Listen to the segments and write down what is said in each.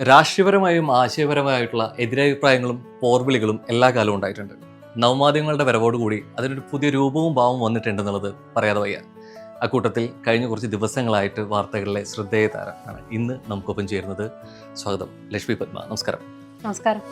രാഷ്ട്രീയപരമായും ആശയപരമായിട്ടുള്ള എതിരഭിപ്രായങ്ങളും പോർവിളികളും എല്ലാ കാലവും ഉണ്ടായിട്ടുണ്ട്. നവമാധ്യമങ്ങളുടെ വരവോടുകൂടി അതിനൊരു പുതിയ രൂപവും ഭാവവും വന്നിട്ടുണ്ടെന്നുള്ളത് പറയാതെ വയ്യ. അക്കൂട്ടത്തിൽ കഴിഞ്ഞ കുറച്ച് ദിവസങ്ങളായിട്ട് വാർത്തകളിലെ ശ്രദ്ധേയ താരമാണ് ഇന്ന് നമുക്കൊപ്പം ചേരുന്നത്. സ്വാഗതം ലക്ഷ്മി പത്മ. നമസ്കാരം. നമസ്കാരം.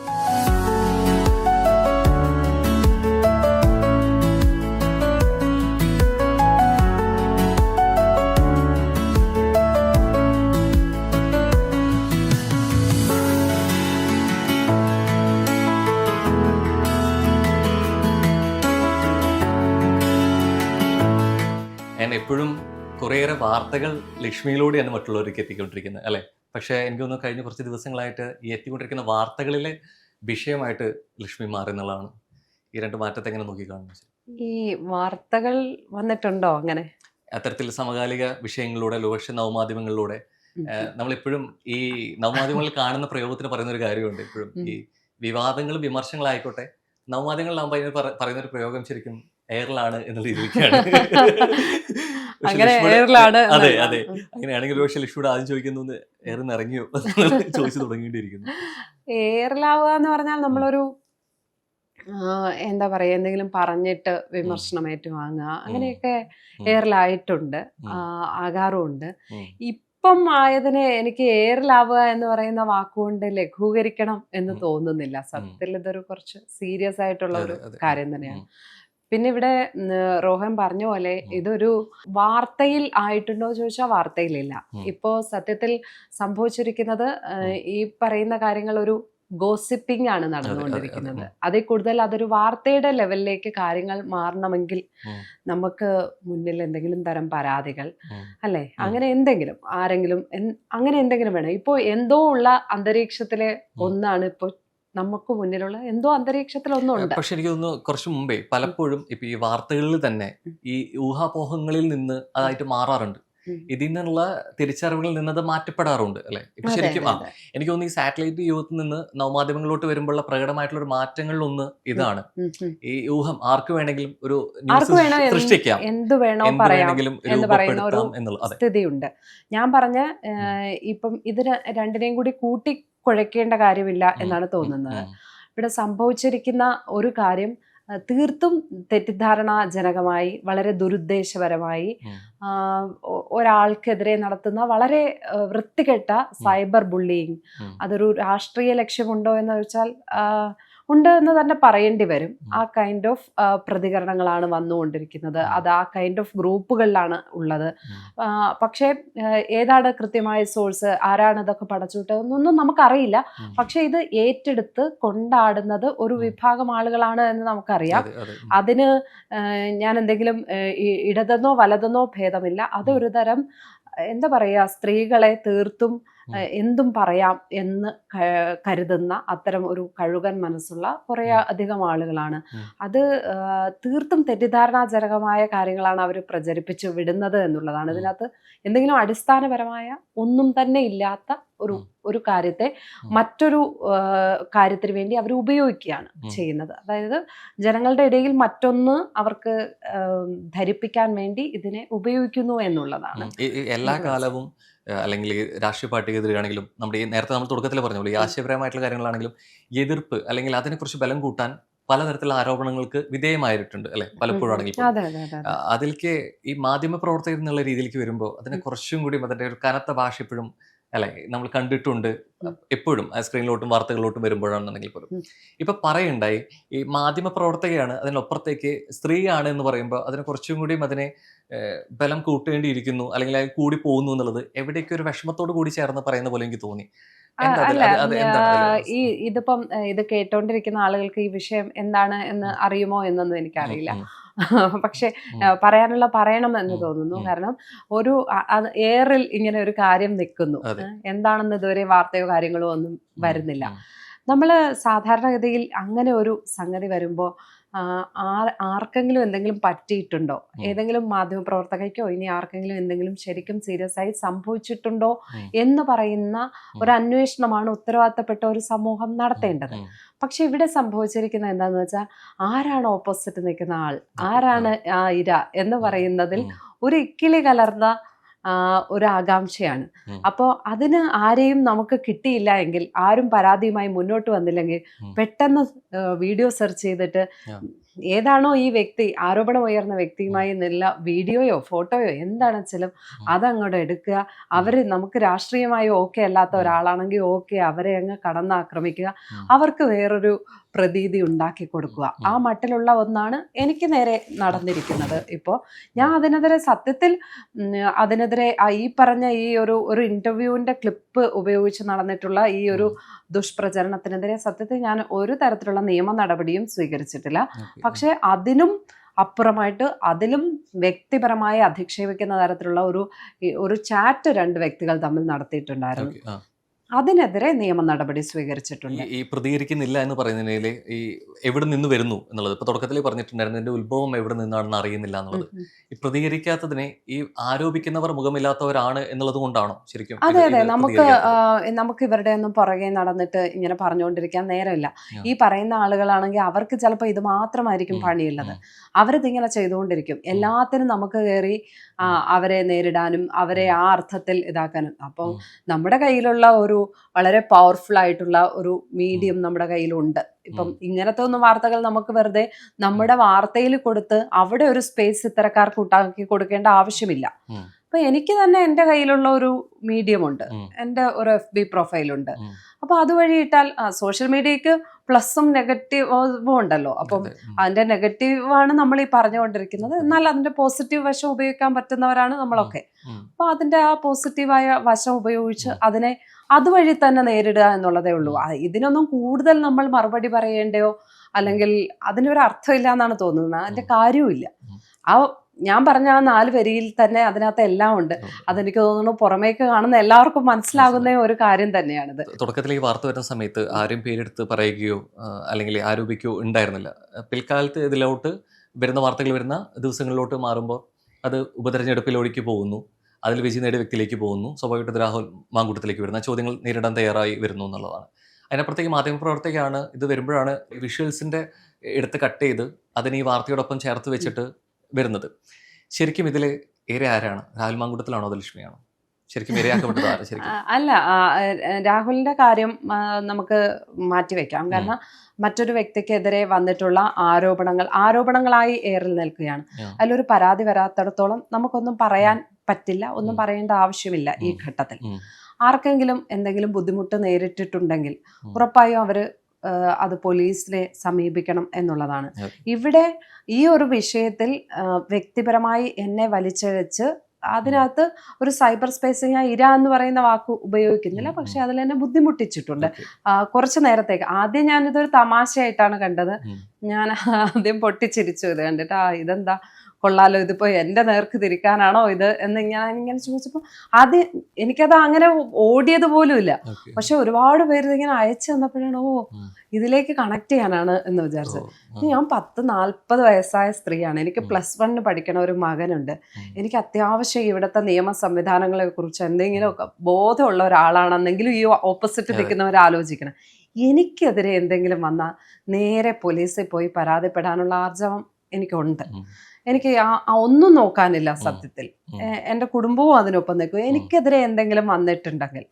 ഞാൻ എപ്പോഴും കുറേയേറെ വാർത്തകൾ ലക്ഷ്മിയിലൂടെയാണ് മറ്റുള്ളവർക്ക് എത്തിക്കൊണ്ടിരിക്കുന്നത്, അല്ലേ? പക്ഷേ എനിക്ക് തോന്നുന്നു കഴിഞ്ഞ കുറച്ച് ദിവസങ്ങളായിട്ട് ഈ എത്തിക്കൊണ്ടിരിക്കുന്ന വാർത്തകളിലെ വിഷയമായിട്ട് ലക്ഷ്മി മാറി എന്നുള്ളതാണ്. ഈ രണ്ട് മാറ്റത്തെ എങ്ങനെ നോക്കിക്കാണുന്നു? ഈ വാർത്തകൾ വന്നിട്ടുണ്ടോ അങ്ങനെ അത്തരത്തിൽ സമകാലിക വിഷയങ്ങളിലൂടെ ലോകക്ഷ നവമാധ്യമങ്ങളിലൂടെ നമ്മളെപ്പോഴും ഈ നവമാധ്യമങ്ങളിൽ കാണുന്ന പ്രയോഗത്തിന് പറയുന്ന ഒരു കാര്യമുണ്ട്. എപ്പോഴും ഈ വിവാദങ്ങളും വിമർശനങ്ങളായിക്കോട്ടെ, നവമാധ്യമങ്ങളിലാകുമ്പോൾ അതിന് പറയുന്ന ഒരു പ്രയോഗം ശരിക്കും എയറിലാണ് എന്നുള്ള രീതിക്കാണ്. അങ്ങനെ എയറിലാണ്. അതെ അതെ, അങ്ങനെയാണെങ്കിൽ പക്ഷെ ലക്ഷ്മിയോട് ആദ്യം ചോദിക്കുന്നു, എയറിന്ന് ഇറങ്ങിയോ ചോദിച്ചു തുടങ്ങിയിട്ടിരിക്കുന്നു. എയറിലാവുക എന്ന് പറഞ്ഞാൽ നമ്മളൊരു എന്താ പറയാ, എന്തെങ്കിലും പറഞ്ഞിട്ട് വിമർശനം ഏറ്റുവാങ്ങുക, അങ്ങനെയൊക്കെ എയറിലായിട്ടുണ്ട്, ആകാറുമുണ്ട്. ഇപ്പം ആയതിനെ എനിക്ക് എയറിലാവുക എന്ന് പറയുന്ന വാക്കുകൊണ്ട് ലഘൂകരിക്കണം എന്ന് തോന്നുന്നില്ല. സത്യത്തിൽ ഇതൊരു കുറച്ച് സീരിയസ് ആയിട്ടുള്ള ഒരു കാര്യം തന്നെയാണ്. പിന്നെ ഇവിടെ റോഹൻ പറഞ്ഞ പോലെ ഇതൊരു വാർത്തയിൽ ആയിട്ടുണ്ടോ ചോദിച്ചാൽ വാർത്തയിലില്ല. ഇപ്പോ സത്യത്തിൽ സംഭവിച്ചിരിക്കുന്നത് ഈ പറയുന്ന കാര്യങ്ങൾ ഒരു ഗോസിപ്പിംഗ് ആണ് നടന്നുകൊണ്ടിരിക്കുന്നത്. അതിൽ കൂടുതൽ അതൊരു വാർത്തയുടെ ലെവലിലേക്ക് കാര്യങ്ങൾ മാറണമെങ്കിൽ നമുക്ക് മുന്നിൽ എന്തെങ്കിലും തരം പരാതികൾ, അല്ലെ, അങ്ങനെ എന്തെങ്കിലും ആരെങ്കിലും അങ്ങനെ എന്തെങ്കിലും വേണം. ഇപ്പോ എന്തോ ഉള്ള അന്തരീക്ഷത്തിലെ ഒന്നാണ് ഇപ്പോ നമുക്ക് മുന്നിലുള്ള എന്തോ അന്തരീക്ഷത്തിൽ ഒന്നുണ്ട്. പക്ഷെ എനിക്ക് തോന്നുന്നു കുറച്ച് മുമ്പേ പലപ്പോഴും ഇപ്പൊ ഈ വാർത്തകളിൽ തന്നെ ഈ ഊഹാപോഹങ്ങളിൽ നിന്ന് അതായിട്ട് മാറാറുണ്ട്. ഇതിൽ നിന്നുള്ള തിരിച്ചറിവുകളിൽ നിന്ന് അത് മാറ്റപ്പെടാറുണ്ട്, അല്ലെ? ഇപ്പൊ ശരിക്കും എനിക്ക് തോന്നുന്നു ഈ സാറ്റലൈറ്റ് യുഗത്തിൽ നിന്ന് നവമാധ്യമങ്ങളിലോട്ട് വരുമ്പോഴുള്ള പ്രകടമായിട്ടുള്ള ഒരു മാറ്റങ്ങളിലൊന്ന് ഇതാണ്. ഈ ഊഹം ആർക്ക് വേണമെങ്കിലും ഒരു സൃഷ്ടിക്കാം, എന്ത് വേണമെങ്കിലും രൂപപ്പെടുത്താം എന്നുള്ള സ്ഥിതിയുണ്ട്. ഞാൻ പറഞ്ഞ ഇപ്പം ഇത് രണ്ടിനെയും കൂടി കൂട്ടി കുഴക്കേണ്ട കാര്യമില്ല എന്നാണ് തോന്നുന്നത്. ഇവിടെ സംഭവിച്ചിരിക്കുന്ന ഒരു കാര്യം തീർത്തും തെറ്റിദ്ധാരണാജനകമായി, വളരെ ദുരുദ്ദേശപരമായി ഒരാൾക്കെതിരെ നടത്തുന്ന വളരെ വൃത്തികെട്ട സൈബർ ബുള്ളിയിങ്. അതൊരു രാഷ്ട്രീയ ലക്ഷ്യമുണ്ടോ എന്ന് ചോദിച്ചാൽ ഉണ്ട് എന്ന് തന്നെ പറയേണ്ടി വരും. ആ കൈൻഡ് ഓഫ് പ്രതികരണങ്ങളാണ് വന്നുകൊണ്ടിരിക്കുന്നത്. അത് ആ കൈൻഡ് ഓഫ് ഗ്രൂപ്പുകളിലാണ് ഉള്ളത്. പക്ഷേ ഏതാണ് കൃത്യമായ സോഴ്സ്, ആരാണ് ഇതൊക്കെ പടച്ചുവിട്ടതെന്നൊന്നും നമുക്കറിയില്ല. പക്ഷെ ഇത് ഏറ്റെടുത്ത് കൊണ്ടാടുന്നത് ഒരു വിഭാഗം ആളുകളാണ് എന്ന് നമുക്കറിയാം. അതിന് ഞാൻ എന്തെങ്കിലും ഇടതെന്നോ വലതെന്നോ ഭേദമില്ല. അതൊരു തരം എന്താ പറയാ, സ്ത്രീകളെ തീർത്തും എന്തും പറയാം എന്ന് കരുതുന്ന അത്തരം ഒരു കഴുകൻ മനസ്സുള്ള കുറെ അധികം ആളുകളാണ്. അത് തീർത്തും തെറ്റിദ്ധാരണാജനകമായ കാര്യങ്ങളാണ് അവർ പ്രചരിപ്പിച്ച് വിടുന്നത് എന്നുള്ളതാണ്. ഇതിനകത്ത് എന്തെങ്കിലും അടിസ്ഥാനപരമായ ഒന്നും തന്നെ ഇല്ലാത്ത ഒരു കാര്യത്തെ മറ്റൊരു കാര്യത്തിന് വേണ്ടി അവർ ഉപയോഗിക്കുകയാണ് ചെയ്യുന്നത്. അതായത് ജനങ്ങളുടെ ഇടയിൽ മറ്റൊന്ന് അവർക്ക് ധരിപ്പിക്കാൻ വേണ്ടി ഇതിനെ ഉപയോഗിക്കുന്നു എന്നുള്ളതാണ്. എല്ലാ കാലവും അല്ലെങ്കിൽ രാഷ്ട്രീയ പാർട്ടിക്കെതിരെയാണെങ്കിലും നമ്മുടെ ഈ നേരത്തെ നമ്മൾ തുടക്കത്തിൽ പറഞ്ഞോളൂ, ഈ ആശയപരമായിട്ടുള്ള കാര്യങ്ങളാണെങ്കിലും എതിർപ്പ് അല്ലെങ്കിൽ അതിനെക്കുറിച്ച് ബലം കൂട്ടാൻ പലതരത്തിലുള്ള ആരോപണങ്ങൾക്ക് വിധേയമായിട്ടുണ്ട്, അല്ലെ? പലപ്പോഴാണെങ്കിൽ അതിലേക്ക് ഈ മാധ്യമ പ്രവർത്തകർ എന്നുള്ള രീതിയിലേക്ക് വരുമ്പോൾ അതിനെ കുറച്ചും കൂടി അതിന്റെ ഒരു കനത്ത ഭാഷ എപ്പോഴും, അല്ലെ, നമ്മൾ കണ്ടിട്ടുണ്ട് എപ്പോഴും സ്ക്രീനിലോട്ടും വാർത്തകളിലോട്ടും വരുമ്പോഴാണെന്നുണ്ടെങ്കിൽ പോലും. ഇപ്പൊ പറയുണ്ടായി ഈ മാധ്യമ പ്രവർത്തകയാണ്, അതിനപ്പുറത്തേക്ക് സ്ത്രീയാണ് എന്ന് പറയുമ്പോൾ അതിനെ കുറച്ചും കൂടിയും അതിനെ ബലം കൂട്ടേണ്ടിയിരിക്കുന്നു അല്ലെങ്കിൽ അത് കൂടി പോകുന്നു എന്നുള്ളത് എവിടേക്ക് ഒരു വിഷമത്തോട് കൂടി ചേർന്ന് പറയുന്ന പോലെ എനിക്ക് തോന്നി. ഇതിപ്പം ഇത് കേട്ടോണ്ടിരിക്കുന്ന ആളുകൾക്ക് ഈ വിഷയം എന്താണ് എന്ന് അറിയുമോ എന്നൊന്നും എനിക്കറിയില്ല. പക്ഷെ പറയണം എന്ന് തോന്നുന്നു. കാരണം ഒരു എയറിൽ ഇങ്ങനെ ഒരു കാര്യം നിൽക്കുന്നു, എന്താണെന്ന് ഇതുവരെ വാർത്തയോ കാര്യങ്ങളോ ഒന്നും വരുന്നില്ല. നമ്മൾ സാധാരണഗതിയിൽ അങ്ങനെ ഒരു സംഗതി വരുമ്പോൾ ആർക്കെങ്കിലും എന്തെങ്കിലും പറ്റിയിട്ടുണ്ടോ, ഏതെങ്കിലും മാധ്യമപ്രവർത്തകയ്ക്കോ ഇനി ആർക്കെങ്കിലും എന്തെങ്കിലും ശരിക്കും സീരിയസ് ആയി സംഭവിച്ചിട്ടുണ്ടോ എന്ന് പറയുന്ന ഒരു അന്വേഷണമാണ് ഉത്തരവാദിത്തപ്പെട്ട ഒരു സമൂഹം നടത്തേണ്ടത്. പക്ഷെ ഇവിടെ സംഭവിച്ചിരിക്കുന്നത് എന്താന്ന് വെച്ചാൽ, ആരാണ് ഓപ്പോസിറ്റ് നിൽക്കുന്ന ആൾ, ആരാണ് ആ ഇര എന്ന് പറയുന്നതിൽ ഒരു ഇക്കിളി കലർന്ന ഒരു ആകാംക്ഷയാണ്. ഉം. അപ്പോൾ അതിന് ആരെയും നമുക്ക് കിട്ടിയില്ല എങ്കിൽ, ആരും പരാതിയുമായി മുന്നോട്ട് വന്നില്ലെങ്കിൽ പെട്ടെന്ന് വീഡിയോ സെർച്ച് ചെയ്തിട്ട് Yeah. ഏതാണോ ഈ വ്യക്തി, ആരോപണം ഉയർന്ന വ്യക്തിയുമായി നല്ല വീഡിയോയോ ഫോട്ടോയോ എന്താണെച്ചാലും അതങ്ങോട്ട് എടുക്കുക. അവര് നമുക്ക് രാഷ്ട്രീയമായി ഓക്കെ അല്ലാത്ത ഒരാളാണെങ്കിൽ ഓക്കെ, അവരെ അങ്ങ് കടന്നാക്രമിക്കുക, അവർക്ക് വേറൊരു പ്രതീതി ഉണ്ടാക്കി കൊടുക്കുക. ആ മട്ടിലുള്ള ഒന്നാണ് എനിക്ക് നേരെ നടന്നിരിക്കുന്നത്. ഇപ്പോൾ ഞാൻ അതിനെതിരെ സത്യത്തിൽ അതിനെതിരെ ഈ പറഞ്ഞ ഈ ഒരു ഇന്റർവ്യൂവിന്റെ ക്ലിപ്പ് ഉപയോഗിച്ച് നടന്നിട്ടുള്ള ഈ ഒരു ദുഷ്പ്രചരണത്തിനെതിരെ സത്യത്തിൽ ഞാൻ ഒരു തരത്തിലുള്ള നിയമ നടപടിയും സ്വീകരിച്ചിട്ടില്ല. പക്ഷെ അതിനും അപ്പുറമായിട്ട് അതിലും വ്യക്തിപരമായി അധിക്ഷേപിക്കുന്ന തരത്തിലുള്ള ഒരു ചാറ്റ് 2 വ്യക്തികൾ തമ്മിൽ നടത്തിയിട്ടുണ്ടായിരുന്നു. അതിനെതിരെ നിയമ നടപടി സ്വീകരിച്ചിട്ടുണ്ട്. ഈ പ്രതികരിക്കുന്നില്ല എന്ന് പറയുന്നതിൽ ഈ എവിടെ നിന്ന് വരുന്നു എന്നുള്ളത് ഇപ്പൊ തുടക്കത്തിൽ പറഞ്ഞിട്ടുണ്ടായിരുന്നു, ഇതിന്റെ ഉത്ഭവം എവിടെ നിന്നാണെന്ന് അറിയുന്നില്ല എന്നുള്ളത്. ഈ പ്രതികരിക്കാത്തതിനെ ഈ ആരോപിക്കുന്നവർ മുഖമില്ലാത്തവരാണ് എന്നുള്ളത് കൊണ്ടാണോ ശരിക്കും? അതെ, നമുക്ക് ഇവരുടെ ഒന്നും പുറകെ നടന്നിട്ട് ഇങ്ങനെ പറഞ്ഞുകൊണ്ടിരിക്കാൻ നേരമില്ല. ഈ പറയുന്ന ആളുകളാണെങ്കിൽ അവർക്ക് ചിലപ്പോൾ ഇത് മാത്രമായിരിക്കും പണിയുള്ളത്. അവരിതിങ്ങനെ ചെയ്തുകൊണ്ടിരിക്കും. എല്ലാത്തിനും നമുക്ക് കയറി അവരെ നേരിടാനും അവരെ ആ അർത്ഥത്തിൽ ഇതാക്കാനും. അപ്പം നമ്മുടെ കയ്യിലുള്ള ഒരു വളരെ പവർഫുൾ ആയിട്ടുള്ള ഒരു മീഡിയം നമ്മുടെ കയ്യിലുണ്ട്. ഇപ്പം ഇങ്ങനത്തെ ഒന്നും വാർത്തകൾ നമുക്ക് വെറുതെ നമ്മുടെ വാർത്തയിൽ കൊടുത്ത് അവിടെ ഒരു സ്പേസ് ഇത്തരക്കാർക്ക് ഉണ്ടാക്കി കൊടുക്കേണ്ട ആവശ്യമില്ല. അപ്പൊ എനിക്ക് തന്നെ എൻ്റെ കയ്യിലുള്ള ഒരു മീഡിയം ഉണ്ട്, എൻ്റെ ഒരു FB പ്രൊഫൈലുണ്ട്. അപ്പൊ അതുവഴി ഇട്ടാൽ സോഷ്യൽ മീഡിയക്ക് പ്ലസും നെഗറ്റീവും ഉണ്ടല്ലോ. അപ്പം അതിന്റെ നെഗറ്റീവാണ് നമ്മൾ ഈ പറഞ്ഞുകൊണ്ടിരിക്കുന്നത്. എന്നാൽ അതിന്റെ പോസിറ്റീവ് വശം ഉപയോഗിക്കാൻ പറ്റുന്നവരാണ് നമ്മളൊക്കെ. അപ്പൊ അതിന്റെ ആ പോസിറ്റീവായ വശം ഉപയോഗിച്ച് അതിനെ അതുവഴി തന്നെ നേരിടുക എന്നുള്ളതേ ഉള്ളൂ. ഇതിനൊന്നും കൂടുതൽ നമ്മൾ മറുപടി പറയേണ്ടയോ അല്ലെങ്കിൽ അതിനൊരു അർത്ഥമില്ല എന്നാണ് തോന്നുന്നത്. അതിന്റെ കാര്യവുമില്ല. ഞാൻ പറഞ്ഞ 4 വരിയിൽ തന്നെ അതിനകത്ത് എല്ലാം ഉണ്ട്. അതെനിക്ക് തോന്നുന്നു പുറമേക്ക് കാണുന്ന എല്ലാവർക്കും മനസ്സിലാകുന്ന ഒരു കാര്യം തന്നെയാണിത്. തുടക്കത്തിൽ ഈ വാർത്ത വരുന്ന സമയത്ത് ആരും പേരെടുത്ത് പറയുകയോ അല്ലെങ്കിൽ ആരോപിക്കുകയോ ഉണ്ടായിരുന്നില്ല. പിൽക്കാലത്ത് ഇതിലോട്ട് വരുന്ന വാർത്തകൾ വരുന്ന ദിവസങ്ങളിലോട്ട് മാറുമ്പോൾ അത് ഉപതെരഞ്ഞെടുപ്പിലേക്ക് പോകുന്നു, അതിൽ വിജയം നേടിയ വ്യക്തിയിലേക്ക് പോകുന്നു, സ്വാഭാവികമായിട്ട് രാഹുൽ മാങ്കൂട്ടത്തിലേക്ക് വരുന്ന ചോദ്യങ്ങൾ നേരിടാൻ തയ്യാറായി വരുന്നു എന്നുള്ളതാണ്. അതിനപ്പുറത്തേക്ക് മാധ്യമപ്രവർത്തകയാണ് ഇത് വരുമ്പോഴാണ് വിഷ്വൽസിന്റെ എടുത്ത് കട്ട് ചെയ്ത് അതിന് ഈ വാർത്തയോടൊപ്പം ചേർത്ത് വെച്ചിട്ട് വരുന്നത്. ശരിക്കും ഇതിൽ ഏറെ ആരാണ്? രാഹുൽ മാങ്കൂട്ടത്തിലാണോ അതോ ലക്ഷ്മിയാണോ ശരിക്കും ഇരയാക്കപ്പെട്ടത്? ആര് ശരിക്കും? അല്ല, രാഹുലിന്റെ കാര്യം നമുക്ക് മാറ്റിവെക്കാം. കാരണം മറ്റൊരു വ്യക്തിക്കെതിരെ വന്നിട്ടുള്ള ആരോപണങ്ങളായി ഏറിൽ നിൽക്കുകയാണ്. അതിലൊരു പരാതി വരാത്തിടത്തോളം നമുക്കൊന്നും പറയാൻ പറ്റില്ല, ഒന്നും പറയേണ്ട ആവശ്യമില്ല ഈ ഘട്ടത്തിൽ. ആർക്കെങ്കിലും എന്തെങ്കിലും ബുദ്ധിമുട്ട് നേരിട്ടിട്ടുണ്ടെങ്കിൽ ഉറപ്പായും അവര് അത് പോലീസിനെ സമീപിക്കണം എന്നുള്ളതാണ്. ഇവിടെ ഈ ഒരു വിഷയത്തിൽ വ്യക്തിപരമായി എന്നെ വലിച്ചഴച്ച് അതിനകത്ത് ഒരു സൈബർ സ്പേസ്, ഞാൻ ഇര എന്ന് പറയുന്ന വാക്ക് ഉപയോഗിക്കുന്നില്ല, പക്ഷെ അതിൽ എന്നെ ബുദ്ധിമുട്ടിച്ചിട്ടുണ്ട് കുറച്ചു നേരത്തേക്ക്. ആദ്യം ഞാനിതൊരു തമാശയായിട്ടാണ് കണ്ടത്. ഞാൻ ആദ്യം പൊട്ടിച്ചിരിച്ചു ഇത് കണ്ടിട്ട്. ഇതെന്താ കൊള്ളാലോ, ഇതിപ്പോ എന്റെ നേർക്ക് തിരിക്കാനാണോ ഇത് എന്ന് ഞാൻ ഇങ്ങനെ ചോദിച്ചപ്പോ ആദ്യം എനിക്കത് അങ്ങനെ ഓടിയത് പോലും ഇല്ല. പക്ഷെ ഒരുപാട് പേര് ഇങ്ങനെ അയച്ചു തന്നപ്പോഴാണ് ഇതിലേക്ക് കണക്ട് ചെയ്യാനാണ് എന്ന് വിചാരിച്ചത്. ഞാൻ 40 വയസ്സായ സ്ത്രീയാണ്. എനിക്ക് +1 പഠിക്കണ ഒരു മകനുണ്ട്. എനിക്ക് അത്യാവശ്യം ഇവിടുത്തെ നിയമ സംവിധാനങ്ങളെ കുറിച്ച് എന്തെങ്കിലും ബോധമുള്ള ഒരാളാണെന്നെങ്കിലും ഈ ഓപ്പോസിറ്റ് നിൽക്കുന്നവർ ആലോചിക്കണം. എനിക്കെതിരെ എന്തെങ്കിലും വന്നാൽ നേരെ പോലീസിൽ പോയി പരാതിപ്പെടാനുള്ള ആർജവം എനിക്കുണ്ട്. എനിക്ക് ഒന്നും നോക്കാനില്ല സത്യത്തിൽ. എൻ്റെ കുടുംബവും അതിനൊപ്പം നിൽക്കും. എനിക്കെതിരെ എന്തെങ്കിലും വന്നിട്ടുണ്ടെങ്കിൽ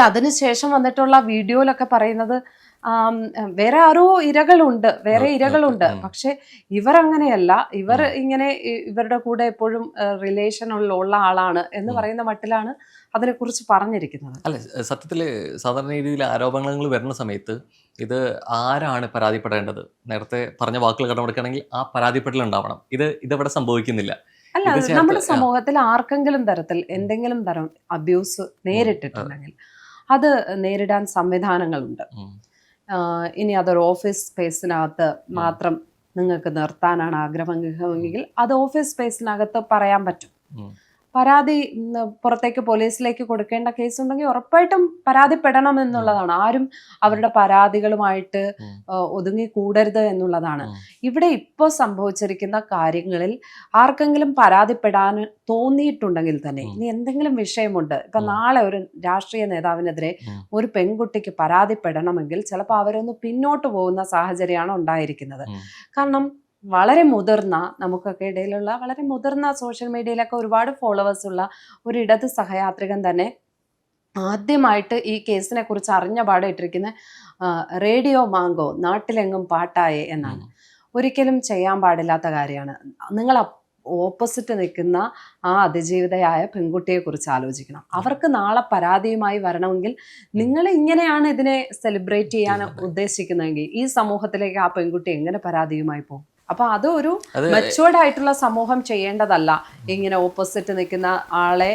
അതിനുശേഷം വന്നിട്ടുള്ള വീഡിയോയിലൊക്കെ പറയുന്നത് വേറെ ഇരകളുണ്ട്. പക്ഷെ ഇവരങ്ങനെയല്ല, ഇവർ ഇങ്ങനെ ഇവരുടെ കൂടെ എപ്പോഴും റിലേഷനുള്ള ആളാണ് എന്ന് പറയുന്ന മട്ടിലാണ് അതിനെക്കുറിച്ച് പറഞ്ഞിരിക്കുന്നത്. അല്ല, സത്യത്തില് സാധാരണ രീതിയിൽ ആരോപണങ്ങൾ വരുന്ന സമയത്ത് ഇത് ആരാണ് പരാതിപ്പെടേണ്ടത്? നേരത്തെ പറഞ്ഞ വാക്കുകൾ കടമെടുക്കുകയാണെങ്കിൽ ആ പരാതിപ്പെടൽ ഉണ്ടാവണം. ഇതെവിടെ സംഭവിക്കുന്നില്ല. അല്ല, നമ്മുടെ സമൂഹത്തിൽ ആർക്കെങ്കിലും തരത്തിൽ എന്തെങ്കിലും തരം അബ്യൂസ് നേരിട്ടിട്ടുണ്ടെങ്കിൽ അത് നേരിടാൻ സംവിധാനങ്ങളുണ്ട്. ഇനി അതൊരു ഓഫീസ് സ്പേസിനകത്ത് മാത്രം നിങ്ങൾക്ക് നിർത്താനാണ് ആഗ്രഹമെങ്കിൽ അത് ഓഫീസ് സ്പേസിനകത്ത് പറയാൻ പറ്റും. പരാതി പുറത്തേക്ക് പോലീസിലേക്ക് കൊടുക്കേണ്ട കേസ് ഉണ്ടെങ്കിൽ ഉറപ്പായിട്ടും പരാതിപ്പെടണം എന്നുള്ളതാണ്. ആരും അവരുടെ പരാതികളുമായിട്ട് ഒതുങ്ങിക്കൂടരുത് എന്നുള്ളതാണ്. ഇവിടെ ഇപ്പോൾ സംഭവിച്ചിരിക്കുന്ന കാര്യങ്ങളിൽ ആർക്കെങ്കിലും പരാതിപ്പെടാൻ തോന്നിയിട്ടുണ്ടെങ്കിൽ തന്നെ ഇനി എന്തെങ്കിലും വിഷയമുണ്ട്, ഇപ്പൊ നാളെ ഒരു രാഷ്ട്രീയ നേതാവിനെതിരെ ഒരു പെൺകുട്ടിക്ക് പരാതിപ്പെടണമെങ്കിൽ ചിലപ്പോൾ അവരൊന്ന് പിന്നോട്ട് പോകുന്ന സാഹചര്യമാണ് ഉണ്ടായിരിക്കുന്നത്. കാരണം വളരെ മുതിർന്ന, നമുക്കൊക്കെ ഇടയിലുള്ള വളരെ മുതിർന്ന, സോഷ്യൽ മീഡിയയിലൊക്കെ ഒരുപാട് ഫോളോവേഴ്സ് ഉള്ള ഒരു ഇടത് സഹയാത്രികൻ തന്നെ ആദ്യമായിട്ട് ഈ കേസിനെ കുറിച്ച് അറിഞ്ഞ പാടെ ഇട്ടിരിക്കുന്ന റേഡിയോ മാങ്കോ നാട്ടിലെങ്ങും പാട്ടായേ എന്നാണ്. ഒരിക്കലും ചെയ്യാൻ പാടില്ലാത്ത കാര്യമാണ്. നിങ്ങൾ ഓപ്പോസിറ്റ് നിൽക്കുന്ന ആ അതിജീവിതയായ പെൺകുട്ടിയെ കുറിച്ച് ആലോചിക്കണം. അവർക്ക് നാളെ പരാതിയുമായി വരണമെങ്കിൽ നിങ്ങൾ ഇങ്ങനെയാണ് ഇതിനെ സെലിബ്രേറ്റ് ചെയ്യാൻ ഉദ്ദേശിക്കുന്നതെങ്കിൽ ഈ സമൂഹത്തിലേക്ക് ആ പെൺകുട്ടി എങ്ങനെ പരാതിയുമായി പോകും? അപ്പൊ അത് ഒരു മെച്ചുവേർഡ് ആയിട്ടുള്ള സമൂഹം ചെയ്യേണ്ടതല്ല. ഇങ്ങനെ ഓപ്പോസിറ്റ് നിൽക്കുന്ന ആളെ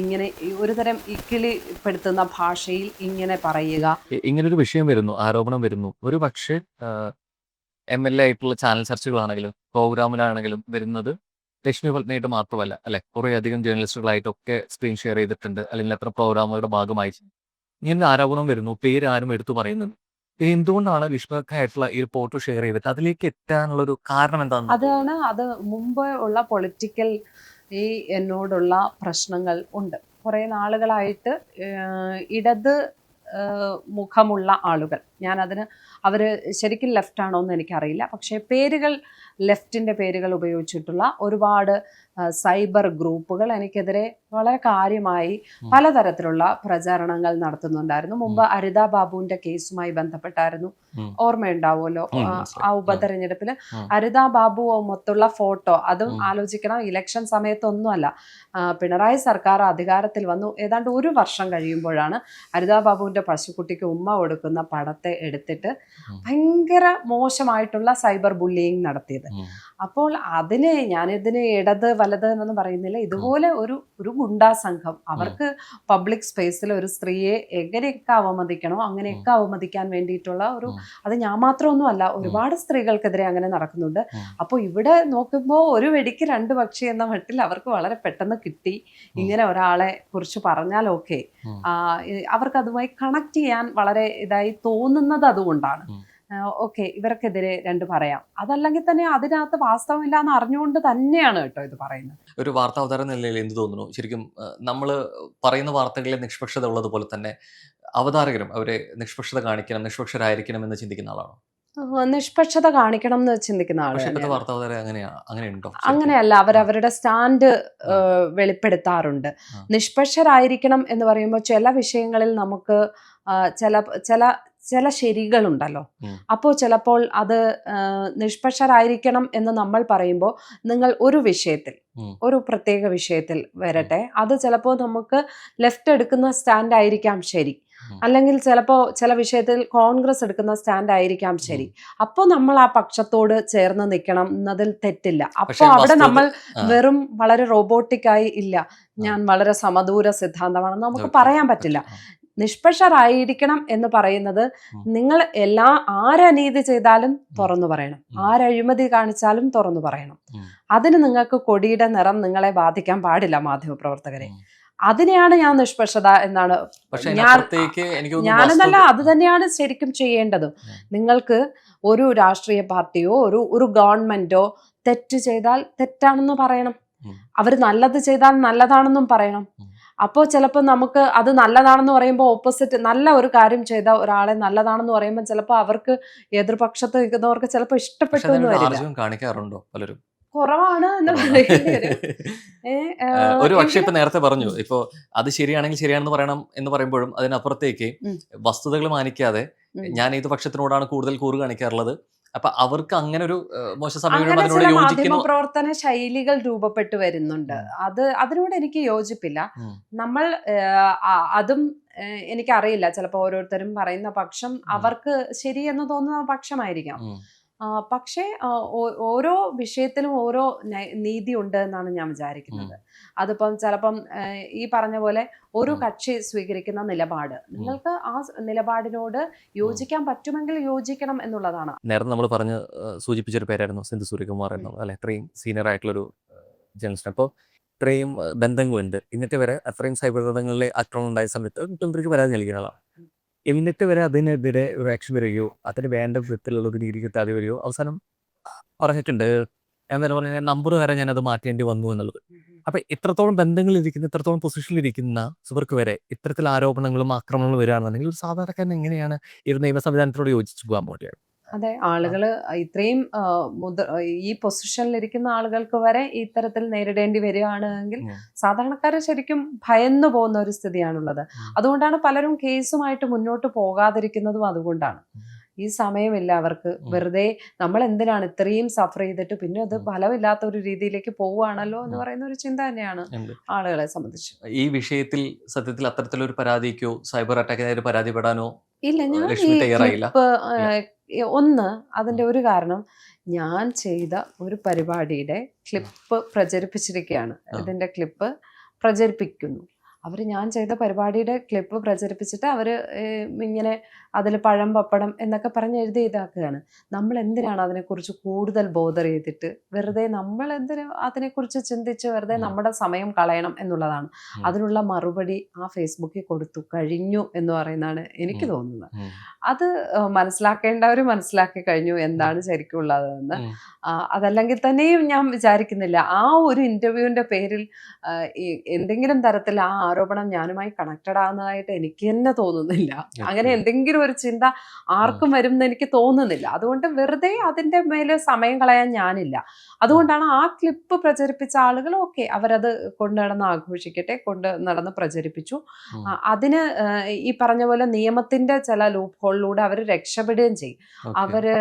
ഇങ്ങനെ ഒരുതരം ഇക്കിളിപ്പെടുത്തുന്ന ഭാഷയിൽ ഇങ്ങനെ പറയുക. ഇങ്ങനൊരു വിഷയം വരുന്നു, ആരോപണം വരുന്നു, ഒരു പക്ഷേ MLA ആയിട്ടുള്ള ചാനൽ ചർച്ചകളാണെങ്കിലും പ്രോഗ്രാമിലാണെങ്കിലും വരുന്നത് ലക്ഷ്മി പത്നിയായിട്ട് മാത്രമല്ല അല്ലെ, കുറെ അധികം ജേർണലിസ്റ്റുകളായിട്ടൊക്കെ സ്ക്രീൻ ഷെയർ ചെയ്തിട്ടുണ്ട്, അല്ലെങ്കിൽ അത്ര പ്രോഗ്രാമുകളുടെ ഭാഗമായി ഇങ്ങനെ ആരോപണം വരുന്നു, പേര് ആരും എടുത്തു പറയുന്നത്. എന്തുകൊണ്ടാണ് ലക്ഷ്മിക്കായിട്ടുള്ള ഈ ഫോട്ടോ ഷെയർ ചെയ്തിട്ട് അതിലേക്ക് എത്താനുള്ള ഒരു കാരണം എന്താണ്? അത് മുമ്പ് ഉള്ള പൊളിറ്റിക്കൽ ഈ എന്നോടുള്ള പ്രശ്നങ്ങൾ ഉണ്ട്. കുറെ നാളുകളായിട്ട് ഇടത് മുഖമുള്ള ആളുകൾ, അവർ ശരിക്കും ലെഫ്റ്റ് ആണോ എന്ന് എനിക്കറിയില്ല, പക്ഷേ ലെഫ്റ്റിൻ്റെ പേരുകൾ ഉപയോഗിച്ചിട്ടുള്ള ഒരുപാട് സൈബർ ഗ്രൂപ്പുകൾ എനിക്കെതിരെ വളരെ കാര്യമായി പലതരത്തിലുള്ള പ്രചാരണങ്ങൾ നടത്തുന്നുണ്ടായിരുന്നു. മുമ്പ് അരിത ബാബുവിന്റെ കേസുമായി ബന്ധപ്പെട്ടായിരുന്നു, ഓർമ്മയുണ്ടാവുമല്ലോ ആ ഉപതെരഞ്ഞെടുപ്പിൽ അരിത ബാബു മൊത്തമുള്ള ഫോട്ടോ. അതും ആലോചിക്കണം, ഇലക്ഷൻ സമയത്തൊന്നുമല്ല, പിണറായി സർക്കാർ അധികാരത്തിൽ വന്നു ഏതാണ്ട് 1 വർഷം കഴിയുമ്പോഴാണ് അരിത ബാബുവിന്റെ പശുക്കുട്ടിക്ക് ഉമ്മ കൊടുക്കുന്ന പടത്തെ എടുത്തിട്ട് ഭയങ്കര മോശമായിട്ടുള്ള സൈബർ ബുള്ളിയിങ് നടത്തിയത്. അപ്പോൾ ഞാനിതിന് ഇടത് വലത് എന്നൊന്നും പറയുന്നില്ല. ഇതുപോലെ ഒരു ഗുണ്ടാ സംഘം അവർക്ക് പബ്ലിക് സ്പേസിൽ ഒരു സ്ത്രീയെ എങ്ങനെയൊക്കെ അവമതിക്കണോ അങ്ങനെയൊക്കെ അവമതിക്കാൻ വേണ്ടിയിട്ടുള്ള അത് ഞാൻ മാത്രമൊന്നുമല്ല, ഒരുപാട് സ്ത്രീകൾക്കെതിരെ അങ്ങനെ നടക്കുന്നുണ്ട്. അപ്പോൾ ഇവിടെ നോക്കുമ്പോൾ ഒരു വെടിക്ക് 2 പക്ഷി എന്ന മട്ടിൽ അവർക്ക് വളരെ പെട്ടെന്ന് കിട്ടി. ഇങ്ങനെ ഒരാളെ കുറിച്ച് പറഞ്ഞാൽ ഓക്കെ, അവർക്ക് അതുമായി കണക്ട് ചെയ്യാൻ വളരെ ഇതായി തോന്നുന്നത് അതുകൊണ്ടാണ്. ഓക്കെ, ഇവർക്കെതിരെ 2 പറയാം. അതല്ലെങ്കിൽ തന്നെ അതിനകത്ത് വാസ്തവമില്ല എന്ന് അറിഞ്ഞുകൊണ്ട് തന്നെയാണ് കേട്ടോ ഇത് പറയുന്നത്. ഒരു വാർത്താ അവതാര നിലയിൽ എന്ത് തോന്നുന്നു, ശരിക്കും നമ്മൾ പറയുന്ന വാർത്തകളിൽ നിഷ്പക്ഷത ഉള്ളതുപോലെ തന്നെ അവതാരകരും അവരെ നിഷ്പക്ഷത കാണിക്കണം, നിഷ്പക്ഷരായിരിക്കണം എന്ന് ചിന്തിക്കുന്ന ആളാണോ? നിഷ്പക്ഷത കാണിക്കണം എന്ന് ചിന്തിക്കുന്ന ആളാണ്. വാർത്താ അവതാരം അങ്ങനെയുണ്ടോ? അങ്ങനെയല്ല, അവരവരുടെ സ്റ്റാൻഡ് വെളിപ്പെടുത്താറുണ്ട്. നിഷ്പക്ഷരായിരിക്കണം എന്ന് പറയുമ്പോൾ ചില വിഷയങ്ങളിൽ നമുക്ക് ചില ശരികളുണ്ടല്ലോ. അപ്പോൾ ചിലപ്പോൾ അത് നിഷ്പക്ഷരായിരിക്കണം എന്ന് നമ്മൾ പറയുമ്പോൾ നിങ്ങൾ ഒരു പ്രത്യേക വിഷയത്തിൽ വരട്ടെ, അത് ചിലപ്പോൾ നമുക്ക് ലെഫ്റ്റ് എടുക്കുന്ന സ്റ്റാൻഡ് ആയിരിക്കാം ശരി, അല്ലെങ്കിൽ ചിലപ്പോൾ ചില വിഷയത്തിൽ കോൺഗ്രസ് എടുക്കുന്ന സ്റ്റാൻഡ് ആയിരിക്കാം ശരി. അപ്പോൾ നമ്മൾ ആ പക്ഷത്തോട് ചേർന്ന് നിൽക്കണം എന്നതിൽ തെറ്റില്ല. അപ്പോൾ അവിടെ നമ്മൾ വെറും വളരെ റോബോട്ടിക്കായി ഇല്ല, ഞാൻ വളരെ സമദൂര സിദ്ധാന്തമാണെന്ന് നമുക്ക് പറയാൻ പറ്റില്ല. നിഷ്പക്ഷരായിരിക്കണം എന്ന് പറയുന്നത് നിങ്ങൾ ആരനീതി ചെയ്താലും തുറന്നു പറയണം, ആരഴിമതി കാണിച്ചാലും തുറന്നു പറയണം. അതിന് നിങ്ങൾക്ക് കൊടിയുടെ നിറം നിങ്ങളെ ബാധിക്കാൻ പാടില്ല മാധ്യമപ്രവർത്തകരെ. അതിനെയാണ് ഞാൻ നിഷ്പക്ഷത എന്നാണ് ഞാനെന്നല്ല, അത് തന്നെയാണ് ശരിക്കും ചെയ്യേണ്ടതും. നിങ്ങൾക്ക് ഒരു രാഷ്ട്രീയ പാർട്ടിയോ ഒരു ഗവൺമെന്റോ തെറ്റ് ചെയ്താൽ തെറ്റാണെന്ന് പറയണം, അവർ നല്ലത് ചെയ്താൽ നല്ലതാണെന്നും പറയണം. അപ്പോൾ ചിലപ്പോൾ നമുക്ക് അത് നല്ലതാണെന്ന് പറയുമ്പോൾ ഓപ്പോസിറ്റ് നല്ല ഒരു കാര്യം ചെയ്ത ഒരാളെ നല്ലതാണെന്ന് പറയുമ്പോൾ ചിലപ്പോൾ അവർക്ക് എതിർപക്ഷത്ത് നിൽക്കുന്നവർക്ക് ചിലപ്പോൾ ഇഷ്ടപ്പെട്ടു എന്ന് വരില്ല. കാണിക്കാറുണ്ടോ പലരും? കുറവാണ് എന്ന് ഒരു പക്ഷേ ഇപ്പൊ നേരത്തെ പറഞ്ഞു, ഇപ്പൊ അത് ശരിയാണെങ്കിൽ ശരിയാണെന്ന് പറയണം എന്ന് പറയുമ്പോഴും അതിനപ്പുറത്തേക്ക് വസ്തുതകൾ മാനിക്കാതെ ഞാൻ ഏത് പക്ഷത്തിനോടാണ് കൂടുതൽ കൂറ് കാണിക്കാറുള്ളത്, അപ്പൊ അവർക്ക് അങ്ങനെ ഒരു മോശം സമീപനം മാധ്യമപ്രവർത്തന ശൈലികൾ രൂപപ്പെട്ടു വരുന്നുണ്ട്. അതിനോട് എനിക്ക് യോജിപ്പില്ല. നമ്മൾ അതും എനിക്കറിയില്ല, ചിലപ്പോൾ ഓരോരുത്തരും പറയുന്ന പക്ഷം അവർക്ക് ശരിയെന്ന് തോന്നുന്ന പക്ഷമായിരിക്കാം. പക്ഷേ ഓരോ വിഷയത്തിലും ഓരോ നീതി ഉണ്ട് എന്നാണ് ഞാൻ വിചാരിക്കുന്നത്. അതിപ്പം ചിലപ്പം ഈ പറഞ്ഞ പോലെ ഒരു കക്ഷി സ്വീകരിക്കുന്ന നിലപാട്, നിങ്ങൾക്ക് ആ നിലപാടിനോട് യോജിക്കാൻ പറ്റുമെങ്കിൽ യോജിക്കണം എന്നുള്ളതാണ്. നേരത്തെ നമ്മൾ സൂചിപ്പിച്ചൊരു പേരായിരുന്നു സിന്ധു സൂര്യകുമാർ എന്നത്, അല്ലെ, ഇത്രയും സീനിയർ ആയിട്ടുള്ളൊരു ജേർണലിസ്റ്റ്. അപ്പോൾ ഇത്രയും ബന്ധങ്ങളുണ്ട്. ഇന്നത്തെ വരെ അത്രയും സൈബർ ബന്ധങ്ങളിലെ ആക്രമണം ഉണ്ടായ സമയത്ത് മുഖ്യമന്ത്രിക്ക് പരാതി നൽകിയ ആളാണ്. എന്നിട്ട് വരെ അതിനെതിരെ ഒരു ആക്ഷൻ വരികയോ അതിന് വേണ്ട വിധത്തിലുള്ള ഒരു നീതി കിട്ടാതെ വരികയോ അവസാനം പറഞ്ഞിട്ടുണ്ട്. എന്താ പറയുക, നമ്പർ വരെ ഞാനത് മാറ്റേണ്ടി വന്നു എന്നുള്ളത്. അപ്പൊ ഇത്രത്തോളം ബന്ധങ്ങളിലിരിക്കുന്ന, ഇത്രത്തോളം പൊസിഷനിലിരിക്കുന്ന സുഹൃക്ക് വരെ ഇത്തരത്തിൽ ആരോപണങ്ങളും ആക്രമണങ്ങളും വരികയാണെന്നുണ്ടെങ്കിൽ ഒരു സാധാരണക്കാരൻ എങ്ങനെയാണ് ഈ ഒരു നിയമ സംവിധാനത്തോട് യോജിച്ചു പോകാൻ പോലെയാണ്? അതെ, ആളുകള് ഇത്രയും ഈ പൊസിഷനിലിരിക്കുന്ന ആളുകൾക്ക് വരെ ഇത്തരത്തിൽ നേരിടേണ്ടി വരികയാണെങ്കിൽ സാധാരണക്കാര് ശരിക്കും ഭയന്നു പോകുന്ന ഒരു സ്ഥിതിയാണുള്ളത്. അതുകൊണ്ടാണ് പലരും കേസുമായിട്ട് മുന്നോട്ട് പോകാതിരിക്കുന്നതും അതുകൊണ്ടാണ്. ഈ സമയമില്ല അവർക്ക്, വെറുതെ നമ്മൾ എന്തിനാണ് ഇത്രയും സഫർ ചെയ്തിട്ട് പിന്നെ അത് ഫലമില്ലാത്ത ഒരു രീതിയിലേക്ക് പോവുകയാണല്ലോ എന്ന് പറയുന്ന ഒരു ചിന്ത തന്നെയാണ് ആളുകളെ സംബന്ധിച്ച്. ഈ വിഷയത്തിൽ സത്യത്തിൽ അത്തരത്തിലൊരു പരാതിക്കോ സൈബർ അറ്റാക്കിനായി പരാതിപ്പെടാനോ ഇല്ല, ഞാൻ ഈ ലക്ഷ്മി തയ്യാറായില്ല. ക്ലിപ്പ് അതിന്റെ ഒരു കാരണം, ഞാൻ ചെയ്ത ഒരു പരിപാടിയുടെ ക്ലിപ്പ് പ്രചരിപ്പിച്ചിരിക്കുകയാണ്. ഇതിന്റെ ക്ലിപ്പ് പ്രചരിപ്പിക്കുന്നു അവർ. ഞാൻ ചെയ്ത പരിപാടിയുടെ ക്ലിപ്പ് പ്രചരിപ്പിച്ചിട്ട് അവർ ഇങ്ങനെ അതിൽ പഴം പപ്പടം എന്നൊക്കെ പറഞ്ഞ് എഴുതി ഇതാക്കുകയാണ്. നമ്മൾ എന്തിനാണ് അതിനെക്കുറിച്ച് കൂടുതൽ ബോധർ ചെയ്തിട്ട് വെറുതെ നമ്മൾ എന്തിനാ അതിനെക്കുറിച്ച് ചിന്തിച്ച് വെറുതെ നമ്മുടെ സമയം കളയണം എന്നുള്ളതാണ്. അതിനുള്ള മറുപടി ആ ഫേസ്ബുക്കിൽ കൊടുത്തു കഴിഞ്ഞു എന്ന് പറയുന്നതാണ് എനിക്ക് തോന്നുന്നത്. അത് മനസ്സിലാക്കേണ്ടവർ മനസ്സിലാക്കി കഴിഞ്ഞു എന്താണ് ശരിക്കും ഉള്ളതെന്ന്. അതല്ലെങ്കിൽ തന്നെയും ഞാൻ വിചാരിക്കുന്നില്ല ആ ഒരു ഇന്റർവ്യൂവിന്റെ പേരിൽ എന്തെങ്കിലും തരത്തിൽ ആ ആരോപണം ഞാനുമായി കണക്റ്റഡ് ആകുന്നതായിട്ട് എനിക്ക് തന്നെ തോന്നുന്നില്ല. അങ്ങനെ എന്തെങ്കിലും ഒരു ചിന്ത ആർക്കും വരും എന്ന് എനിക്ക് തോന്നുന്നില്ല. അതുകൊണ്ട് വെറുതെ അതിന്റെ മേലെ സമയം കളയാൻ ഞാനില്ല. അതുകൊണ്ടാണ് ആ ക്ലിപ്പ് പ്രചരിപ്പിച്ച ആളുകൾ ഓക്കെ, അവരത് കൊണ്ട് നടന്ന് ആഘോഷിക്കട്ടെ, കൊണ്ട് നടന്ന് പ്രചരിപ്പിച്ചു. അതിന് ഈ പറഞ്ഞ പോലെ നിയമത്തിന്റെ ചില ലൂപ്പ് ഹോളിലൂടെ അവർ രക്ഷപ്പെടുകയും ചെയ്യും. അവര്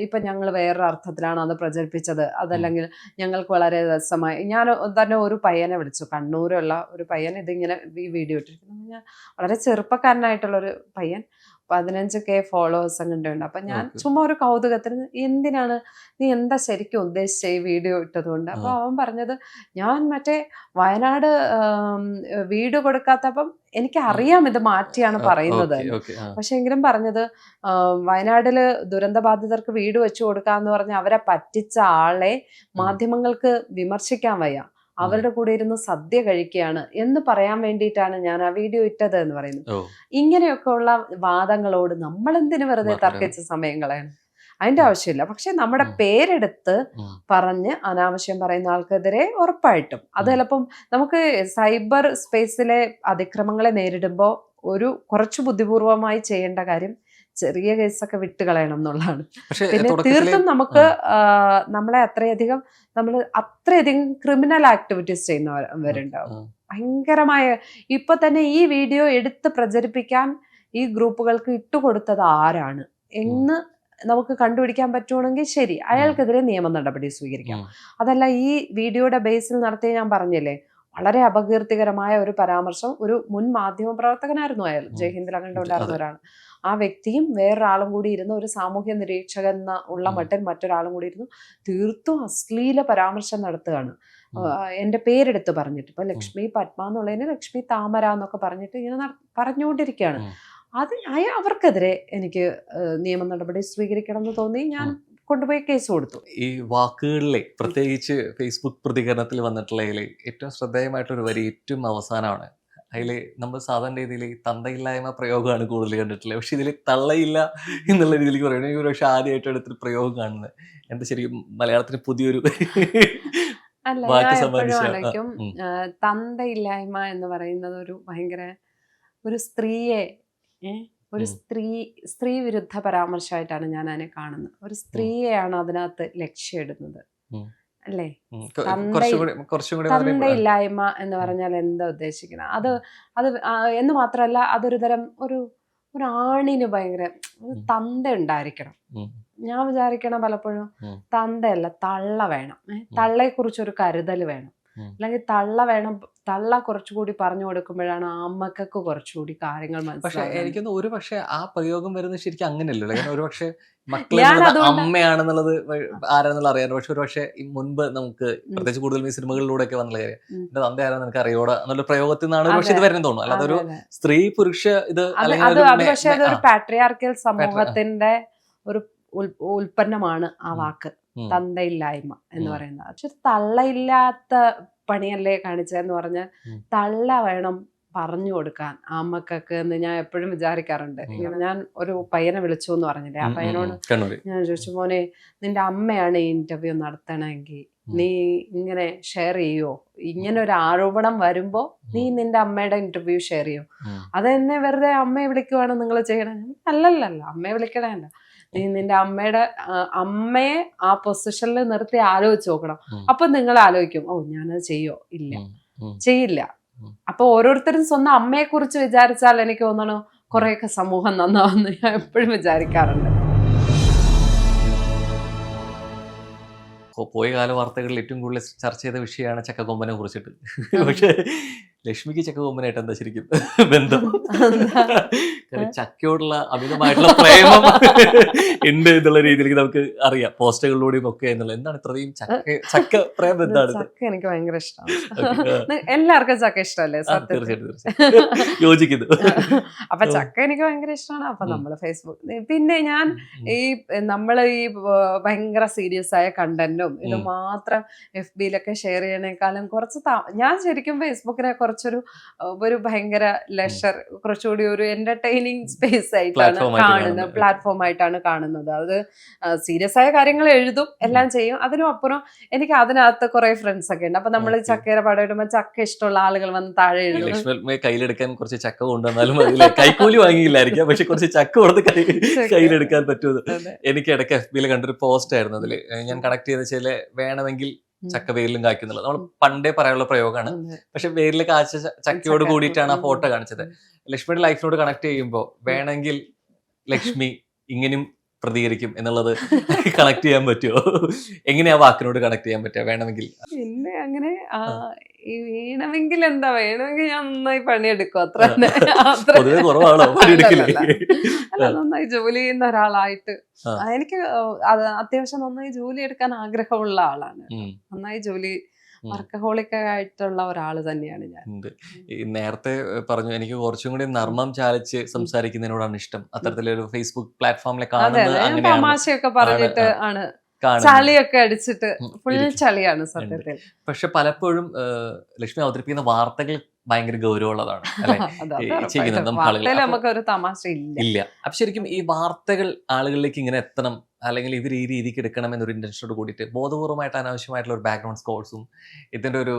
ഇപ്പൊ ഞങ്ങൾ വേറൊരു അർത്ഥത്തിലാണ് അത് പ്രചരിപ്പിച്ചത്, അതല്ലെങ്കിൽ ഞങ്ങൾക്ക് വളരെ രസമായി. ഞാൻ തന്നെ ഒരു പയ്യനെ വിളിച്ചു, കണ്ണൂരുള്ള ഒരു പയ്യൻ ഇതിങ്ങനെ ഈ വീഡിയോ ഇട്ടിരിക്കുന്നു. ഞാൻ വളരെ ചെറുപ്പക്കാരനായിട്ടുള്ള ഒരു പയ്യൻ, 15K ഫോളോവേഴ്സ് അങ്ങോട്ട് ഉണ്ട്. അപ്പൊ ഞാൻ ചുമ്മാ ഒരു കൗതുകത്തിന് എന്തിനാണ് നീ എന്താ ശരിക്കും ഉദ്ദേശിച്ച ഈ വീഡിയോ ഇട്ടതുകൊണ്ട്. അപ്പൊ അവൻ പറഞ്ഞത്, ഞാൻ മറ്റേ വയനാട് വീട് കൊടുക്കാത്തപ്പം എനിക്ക് അറിയാം ഇത് മാറ്റിയാണ് പറയുന്നത്, പക്ഷെ എങ്കിലും പറഞ്ഞത് വയനാട്ടില് ദുരന്തബാധിതർക്ക് വീട് വെച്ചു കൊടുക്കാന്ന് പറഞ്ഞ് അവരെ പറ്റിച്ച ആളെ മാധ്യമങ്ങൾക്ക് വിമർശിക്കാൻ വയ്യ, അവരുടെ കൂടെ ഇരുന്ന് സദ്യ കഴിക്കുകയാണ് എന്ന് പറയാൻ വേണ്ടിയിട്ടാണ് ഞാൻ ആ വീഡിയോ ഇട്ടത് എന്ന് പറയുന്നു. ഇങ്ങനെയൊക്കെ ഉള്ള വാദങ്ങളോട് നമ്മൾ എന്തിനു വെറുതെ തർക്കിച്ച സമയം കളയണം? അതിന്റെ ആവശ്യമില്ല. പക്ഷെ നമ്മുടെ പേരെടുത്ത് പറഞ്ഞ് അനാവശ്യം പറയുന്ന ആൾക്കെതിരെ ഉറപ്പായിട്ടും അത് ചിലപ്പം നമുക്ക് സൈബർ സ്പേസിലെ അതിക്രമങ്ങളെ നേരിടുമ്പോൾ കുറച്ച് ബുദ്ധിപൂർവമായി ചെയ്യേണ്ട കാര്യം ചെറിയ കേസൊക്കെ വിട്ടുകളയണം എന്നുള്ളതാണ്. പിന്നെ തീർത്തും നമുക്ക് നമ്മളെ അത്രയധികം ക്രിമിനൽ ആക്ടിവിറ്റീസ് ചെയ്യുന്നവരുണ്ടാവും. ഭയങ്കരമായ ഇപ്പൊ തന്നെ ഈ വീഡിയോ എടുത്ത് പ്രചരിപ്പിക്കാൻ ഈ ഗ്രൂപ്പുകൾക്ക് ഇട്ടുകൊടുത്തത് ആരാണ് എന്ന് നമുക്ക് കണ്ടുപിടിക്കാൻ പറ്റുവാണെങ്കിൽ ശരി, അയാൾക്കെതിരെ നിയമ നടപടി സ്വീകരിക്കാം. അതല്ല, ഈ വീഡിയോയുടെ ബേസിൽ നടത്തിയ, ഞാൻ പറഞ്ഞില്ലേ, വളരെ അപകീർത്തികരമായ ഒരു പരാമർശം, ഒരു മുൻ മാധ്യമ പ്രവർത്തകനായിരുന്നു അയാൾ, ജയ്ഹിന്ദ് ഉണ്ടായിരുന്ന ഒരാൾ. ആ വ്യക്തിയും വേറൊരാളും കൂടി ഇരുന്ന്, ഒരു സാമൂഹ്യ നിരീക്ഷകൻ ഉള്ള മട്ടിൽ മറ്റൊരാളും കൂടി ഇരുന്നു തീർത്തും അശ്ലീല പരാമർശം നടത്തുകയാണ്. എൻ്റെ പേരെടുത്ത് പറഞ്ഞിട്ട്, ഇപ്പൊ ലക്ഷ്മി പത്മ എന്നുള്ളതിന് ലക്ഷ്മി താമര എന്നൊക്കെ പറഞ്ഞിട്ട് ഇങ്ങനെ പറഞ്ഞുകൊണ്ടിരിക്കുകയാണ്. അവർക്കെതിരെ എനിക്ക് നിയമ നടപടി സ്വീകരിക്കണം എന്ന് തോന്നി. ഞാൻ കൊണ്ടുപോയി കേസ് കൊടുത്തു. ഈ വാക്കുകളിലെ പ്രത്യേകിച്ച് ഫേസ്ബുക്ക് പ്രതികരണത്തിൽ വന്നിട്ടുള്ളതിൽ ഏറ്റവും ശ്രദ്ധേയമായിട്ടൊരു വരി ഏറ്റവും അവസാനമാണ്. അതിൽ നമ്മൾ സാധാരണ രീതിയിൽ തന്തയില്ലായ്മ പ്രയോഗമാണ് കൂടുതൽ കണ്ടിട്ടുള്ളത്. പക്ഷെ ഇതിൽ തള്ളയില്ല എന്നുള്ള രീതിയിലേക്ക് പറയുന്നത് എനിക്ക് പക്ഷെ ആദ്യമായിട്ടാണ് ഇത്ര പ്രയോഗം കാണുന്നത്. എന്താ ശരിക്കും മലയാളത്തിന് പുതിയൊരു വാക്ക് സമ്മാനിക്കും. തന്തയില്ലായ്മ എന്ന് പറയുന്നത് ഒരു ഭയങ്കര ഒരു സ്ത്രീയെ ഒരു സ്ത്രീ വിരുദ്ധ പരാമർശമായിട്ടാണ് ഞാൻ അതിനെ കാണുന്നത്. ഒരു സ്ത്രീയെയാണ് അതിനകത്ത് ലക്ഷ്യമിടുന്നത്, അല്ലേ? തന്തയില്ലായ്മ എന്ന് പറഞ്ഞാൽ എന്താ ഉദ്ദേശിക്കുന്നത്? അത് എന്ന് മാത്രമല്ല, അതൊരു തരം ഒരു ആണിന് ഭയങ്കര തന്ത ഉണ്ടായിരിക്കണം. ഞാൻ വിചാരിക്കണം പലപ്പോഴും തന്തയല്ല, തള്ള വേണം. തള്ളയെ കുറിച്ചൊരു കരുതൽ വേണം. അല്ലെങ്കിൽ തള്ള കുറച്ചുകൂടി പറഞ്ഞു കൊടുക്കുമ്പോഴാണ് അമ്മക്കൊക്കെ കുറച്ചുകൂടി കാര്യങ്ങൾ മനസ്സിലാവുന്നത്. എനിക്കൊന്ന് ഒരു പക്ഷെ ആ പ്രയോഗം വരുന്നത് ശരിക്കും അങ്ങനെയല്ലോ. കാരണം ഒരു പക്ഷെ മക്കളെ അമ്മയാണെന്നുള്ളത് ആരാന്നുള്ള അറിയാൻ, പക്ഷെ ഒരു പക്ഷെ മുൻപ് നമുക്ക് പ്രത്യേകിച്ച് കൂടുതൽ ഈ സിനിമകളിലൂടെ ഒക്കെ വന്നുള്ള കാര്യം എന്റെ തന്ത ആരാന്ന് എനിക്ക് അറിയോടാ എന്നുള്ള പ്രയോഗത്തിൽ നിന്നാണ് ഒരു പക്ഷെ ഇത് വരുന്നത് തോന്നുന്നു. അല്ലാതെ ഒരു സ്ത്രീ പുരുഷ ഇത് പക്ഷെ അതൊരു പാട്രിയാർക്കൽ സമൂഹത്തിന്റെ ഒരു ഉൽപ്പന്നമാണ് ആ വാക്ക് തന്തയില്ലായ്മ എന്ന് പറയുന്നത്. പക്ഷെ തള്ളയില്ലാത്ത പണിയല്ലേ കാണിച്ചതെന്ന് പറഞ്ഞാൽ തള്ള വേണം പറഞ്ഞു കൊടുക്കാൻ അമ്മക്കൊക്കെ എന്ന് ഞാൻ എപ്പോഴും വിചാരിക്കാറുണ്ട്. ഞാൻ ഒരു പയ്യനെ വിളിച്ചു എന്ന് പറഞ്ഞില്ലേ, ആ പയ്യനോട് ഞാൻ ചോദിച്ചു, മോനെ നിന്റെ അമ്മയാണ് ഈ ഇന്റർവ്യൂ നടത്തണമെങ്കിൽ നീ ഇങ്ങനെ ഷെയർ ചെയ്യോ? ഇങ്ങനെ ഒരു ആരോപണം വരുമ്പോ നീ നിന്റെ അമ്മയുടെ ഇന്റർവ്യൂ ഷെയർ ചെയ്യോ? അതെന്നെ വെറുതെ അമ്മയെ വിളിക്കുവാണ് നിങ്ങൾ ചെയ്യണേ? അല്ലല്ല, അമ്മയെ വിളിക്കണല്ല, നീ നിന്റെ അമ്മയെ ആ പൊസിഷനിൽ നിർത്തി ആലോചിച്ച് നോക്കണം. ഉം. അപ്പൊ നിങ്ങൾ ആലോചിക്കും, ഓ ഞാനത് ചെയ്യോ? ഇല്ല, ഉം. ചെയ്യില്ല. ഉം. അപ്പൊ ഓരോരുത്തരും സ്വന്തം അമ്മയെ കുറിച്ച് വിചാരിച്ചാൽ എനിക്ക് തോന്നണു കുറെയൊക്കെ സമൂഹം നന്നാവുമെന്ന് ഞാൻ എപ്പോഴും വിചാരിക്കാറുണ്ട്. പോയ കാല വാർത്തകളിൽ ഏറ്റവും കൂടുതൽ ചർച്ച ചെയ്ത വിഷയമാണ് ചക്കക്കൊമ്പനെ കുറിച്ചിട്ട്. പക്ഷെ ലക്ഷ്മിക്ക് ചക്കക്കൊമ്പനായിട്ട് എന്താ ശരിക്കും ബന്ധം? കാരണം ചക്കയോടുള്ള അമിതമായിട്ടുള്ള പ്രേമം ഉണ്ട് എന്നുള്ള രീതിയിലേക്ക് നമുക്ക് അറിയാം, പോസ്റ്റുകളിലൂടെയും ഒക്കെ എന്നുള്ളത്. എന്താണ് ഇത്രയും ചക്ക പ്രേമം? എന്താണ്? ചക്ക എനിക്ക് ഭയങ്കര ഇഷ്ടമാണ്. എല്ലാവർക്കും ചക്ക ഇഷ്ടമല്ലേ? സത്യത്തിൽ തീർച്ചയായിട്ടും യോജിക്കുന്നു. അപ്പൊ ചക്ക എനിക്ക് ഭയങ്കര ഇഷ്ടമാണ്. അപ്പൊ നമ്മള് ഫേസ്ബുക്ക്, പിന്നെ ഞാൻ നമ്മള് ഈ ഭയങ്കര സീരിയസ് ആയ കണ്ടന്റും ഇത് മാത്രം FB-ലൊക്കെ ഷെയർ ചെയ്യണേക്കാളും കുറച്ച് ഞാൻ ശരിക്കും ഫേസ്ബുക്കിനെ കുറച്ചൊരു ഭയങ്കര ലെഷർ, കുറച്ചുകൂടി ഒരു എന്റർടൈനിങ് സ്പേസ് ആയിട്ടാണ് കാണുന്നത്, പ്ലാറ്റ്ഫോം ആയിട്ടാണ് കാണുന്നത്. അത് സീരിയസ് ആയ കാര്യങ്ങൾ എഴുതും, എല്ലാം ചെയ്യും. അതിനും അപ്പുറം എനിക്ക് അതിനകത്ത് കുറെ ഫ്രണ്ട്സ് ഒക്കെ ഉണ്ട്. അപ്പൊ നമ്മൾ ചക്കയുടെ പടം ഇടുമ്പോൾ ചക്ക ഇഷ്ടമുള്ള ആളുകൾ വന്ന് താഴെ എഴുതും. കയ്യിലെടുക്കാൻ കുറച്ച് ചക്ക കൊണ്ടുവന്നാലും കൈക്കൂലി വാങ്ങിയില്ലായിരിക്കാം, പക്ഷെ കുറച്ച് ചക്ക കൊടുത്ത് കയ്യിലെടുക്കാൻ പറ്റുമെന്ന് എനിക്ക് ഇടയ്ക്ക് FB-ൽ കണ്ടൊരു പോസ്റ്റ് ആയിരുന്നു. അതിൽ ഞാൻ കണക്ട് ചെയ്ത വെച്ചാൽ വേണമെങ്കിൽ ചക്ക വേരിലും കായ്ക്കുന്നുള്ളത് നമ്മൾ പണ്ടേ പറയാനുള്ള പ്രയോഗമാണ്. പക്ഷെ വേരിൽ കാച്ച ചക്കയോട് കൂടിയിട്ടാണ് ആ ഫോട്ടോ കാണിച്ചത്. ലക്ഷ്മിയുടെ ലൈഫിനോട് കണക്ട് ചെയ്യുമ്പോൾ വേണമെങ്കിൽ ലക്ഷ്മി ഇങ്ങനെയും പ്രതികരിക്കും എന്നുള്ളത് കണക്ട് ചെയ്യാൻ പറ്റുമോ? എങ്ങനെയാ വാക്കിനോട് കണക്ട് ചെയ്യാൻ പറ്റുക? വേണമെങ്കിൽ പിന്നെ അങ്ങനെ വേണമെങ്കിൽ എന്താ, വേണമെങ്കിൽ ഞാൻ നന്നായി പണിയെടുക്കും, അത്ര തന്നെ. പൊതുവെ കുറവാണോ പണിയെടുക്കില്ലേ? അല്ല, നന്നായി ജോലി ചെയ്യുന്ന ഒരാളായിട്ട് എനിക്ക് അത്യാവശ്യം നന്നായി ജോലി എടുക്കാൻ ആഗ്രഹമുള്ള ആളാണ്. നന്നായി ജോലി വർക്കഹോളിക് ആയിട്ടുള്ള ഒരാള് തന്നെയാണ് ഞാൻ. നേരത്തെ പറഞ്ഞു എനിക്ക് കുറച്ചും കൂടി നർമ്മം ചാലിച്ച് സംസാരിക്കുന്നതിനോടാണ് ഇഷ്ടം. അത്തരത്തിലൊരു ഫേസ്ബുക്ക് പ്ലാറ്റ്ഫോമിലെ കാണുന്നത് തമാശയൊക്കെ പറഞ്ഞിട്ട് ആണ്, ചളിയൊക്കെ അടിച്ചിട്ട് ഫുൾ ചളിയാണ് സത്യത്തിൽ. പക്ഷെ പലപ്പോഴും ലക്ഷ്മി അവതരിപ്പിക്കുന്ന വാർത്തകൾ ഭയങ്കര ഗൗരവമുള്ളതാണ് ചെയ്യുന്നത്. നമുക്ക് ഒരു തമാശ ഇല്ല. അപ്പൊ ശരിക്കും ഈ വാർത്തകൾ ആളുകളിലേക്ക് ഇങ്ങനെ എത്തണം, അല്ലെങ്കിൽ ഇവർ ഈ രീതിക്ക് എടുക്കണം എന്നൊരു ഇന്റൻഷനോട് കൂടിയിട്ട് ബോധപൂർവമായിട്ട് അനാവശ്യമായിട്ടുള്ള ഒരു ബാക്ക്ഗ്രൗണ്ട് സ്കോഴ്സും ഇതിന്റെ ഒരു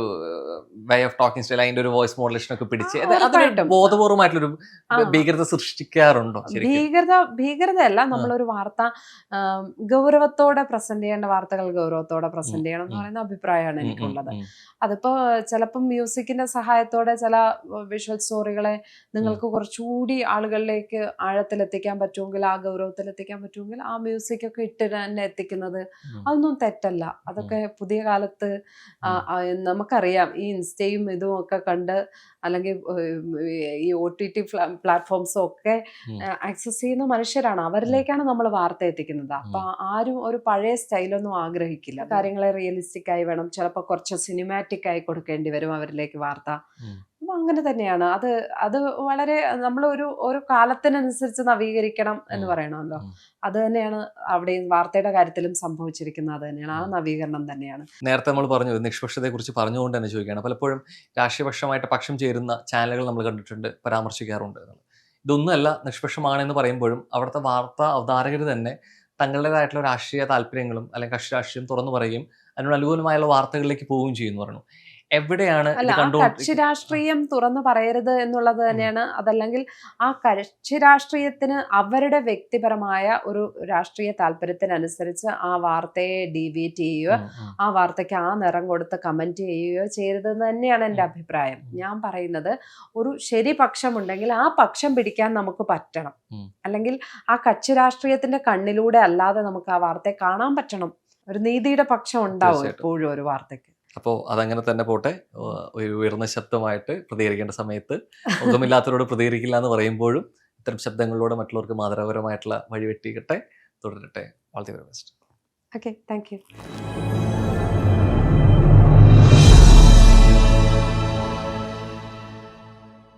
വേ ഓഫ് ടോക്കിംഗ് സ്റ്റൈൽ, അതിന്റെ ഒരു വോയിസ് മോഡുലേഷൻ ഒക്കെ പിടിച്ച് ബോധപൂർവമായിട്ടുള്ളൊരു ഭീകരത സൃഷ്ടിക്കാറുണ്ടോ? ഭീകരതയല്ല, നമ്മളൊരു വാർത്ത ഗൗരവത്തോടെ പ്രസന്റ് ചെയ്യേണ്ട വാർത്തകൾ ഗൗരവത്തോടെ പ്രസന്റ് ചെയ്യണം എന്ന് പറയുന്ന അഭിപ്രായമാണ് എനിക്കുള്ളത്. അതിപ്പോ ചിലപ്പം മ്യൂസിക്കിന്റെ സഹായത്തോടെ ചില വിഷ്വൽ സ്റ്റോറികളെ നിങ്ങൾക്ക് കുറച്ചുകൂടി ആളുകളിലേക്ക് ആഴത്തിലെത്തിക്കാൻ പറ്റുമെങ്കിൽ, ആ ഗൗരവത്തിലെത്തിക്കാൻ പറ്റുമെങ്കിൽ ആ മ്യൂസിക് ഒക്കെ ഇട്ട് തന്നെ എത്തിക്കുന്നത് അതൊന്നും തെറ്റല്ല. അതൊക്കെ പുതിയ കാലത്ത് നമുക്കറിയാം, ഈ ഇൻസ്റ്റയും ഇതും ഒക്കെ കണ്ട്, അല്ലെങ്കിൽ ഈ OTT പ്ലാറ്റ്ഫോംസും ഒക്കെ ആക്സസ് ചെയ്യുന്ന മനുഷ്യരാണ്, അവരിലേക്കാണ് നമ്മൾ വാർത്ത എത്തിക്കുന്നത്. അപ്പൊ ആരും ഒരു പഴയ സ്റ്റൈലൊന്നും ആഗ്രഹിക്കില്ല. കാര്യങ്ങളെ റിയലിസ്റ്റിക് ആയി വേണം, ചിലപ്പോൾ കുറച്ച് സിനിമാറ്റിക് ആയി കൊടുക്കേണ്ടി വരും അവരിലേക്ക് വാർത്ത. അപ്പൊ അങ്ങനെ തന്നെയാണ് അത് വളരെ നമ്മൾ ഒരു കാലത്തിനനുസരിച്ച് നവീകരിക്കണം എന്ന് പറയണമല്ലോ. അത് തന്നെയാണ് അവിടെയും വാർത്തയുടെ കാര്യത്തിലും സംഭവിച്ചിരിക്കുന്നത്. അത് തന്നെയാണ്, ആ നവീകരണം തന്നെയാണ്. നേരത്തെ നമ്മൾ പറഞ്ഞു നിഷ്പക്ഷതയെ കുറിച്ച് പറഞ്ഞുകൊണ്ട് തന്നെ ചോദിക്കുകയാണ്, പലപ്പോഴും രാഷ്ട്രീയപക്ഷമായിട്ട് പക്ഷം ചേരുന്ന ചാനലുകൾ നമ്മൾ കണ്ടിട്ടുണ്ട്, പരാമർശിക്കാറുണ്ട്. ഇതൊന്നുമല്ല നിഷ്പക്ഷമാണെന്ന് പറയുമ്പോഴും അവിടുത്തെ വാർത്താ അവതാരകർ തന്നെ തങ്ങളുടേതായിട്ടുള്ള രാഷ്ട്രീയ താല്പര്യങ്ങളും അല്ലെങ്കിൽ കക്ഷി രാഷ്ട്രീയം തുറന്നു പറയുകയും അതിനോട് അനുകൂലമായുള്ള വാർത്തകളിലേക്ക് പോവുകയും ചെയ്യുന്നു പറഞ്ഞു. എവിടെയാണ് കക്ഷി രാഷ്ട്രീയം തുറന്നു പറയരുത് എന്നുള്ളത് തന്നെയാണ്. അതല്ലെങ്കിൽ ആ കക്ഷി രാഷ്ട്രീയത്തിന് അവരുടെ വ്യക്തിപരമായ ഒരു രാഷ്ട്രീയ താല്പര്യത്തിനനുസരിച്ച് ആ വാർത്തയെ ഡീവിയേറ്റ് ചെയ്യുകയോ ആ വാർത്തയ്ക്ക് ആ നിറം കൊടുത്ത് കമന്റ് ചെയ്യുകയോ ചെയ്യരുതെന്ന് തന്നെയാണ് എൻ്റെ അഭിപ്രായം. ഞാൻ പറയുന്നത്, ഒരു ശരി പക്ഷമുണ്ടെങ്കിൽ ആ പക്ഷം പിടിക്കാൻ നമുക്ക് പറ്റണം, അല്ലെങ്കിൽ ആ കക്ഷി രാഷ്ട്രീയത്തിന്റെ കണ്ണിലൂടെ അല്ലാതെ നമുക്ക് ആ വാർത്തയെ കാണാൻ പറ്റണം. ഒരു നീതിയുടെ പക്ഷം ഉണ്ടാവും എപ്പോഴും ഒരു വാർത്തയ്ക്ക്. അപ്പോൾ അതങ്ങനെ തന്നെ പോട്ടെ. ഒരു ഉയർന്ന ശബ്ദമായിട്ട് പ്രതികരിക്കേണ്ട സമയത്ത് മുഖമില്ലാത്തവരോട് പ്രതികരിക്കില്ല എന്ന് പറയുമ്പോഴും ഇത്തരം ശബ്ദങ്ങളിലൂടെ മറ്റുള്ളവർക്ക് മാതൃകാപരമായിട്ടുള്ള വഴിവെട്ടിക്കട്ടെ, തുടരട്ടെ. All the very best. Okay, thank U.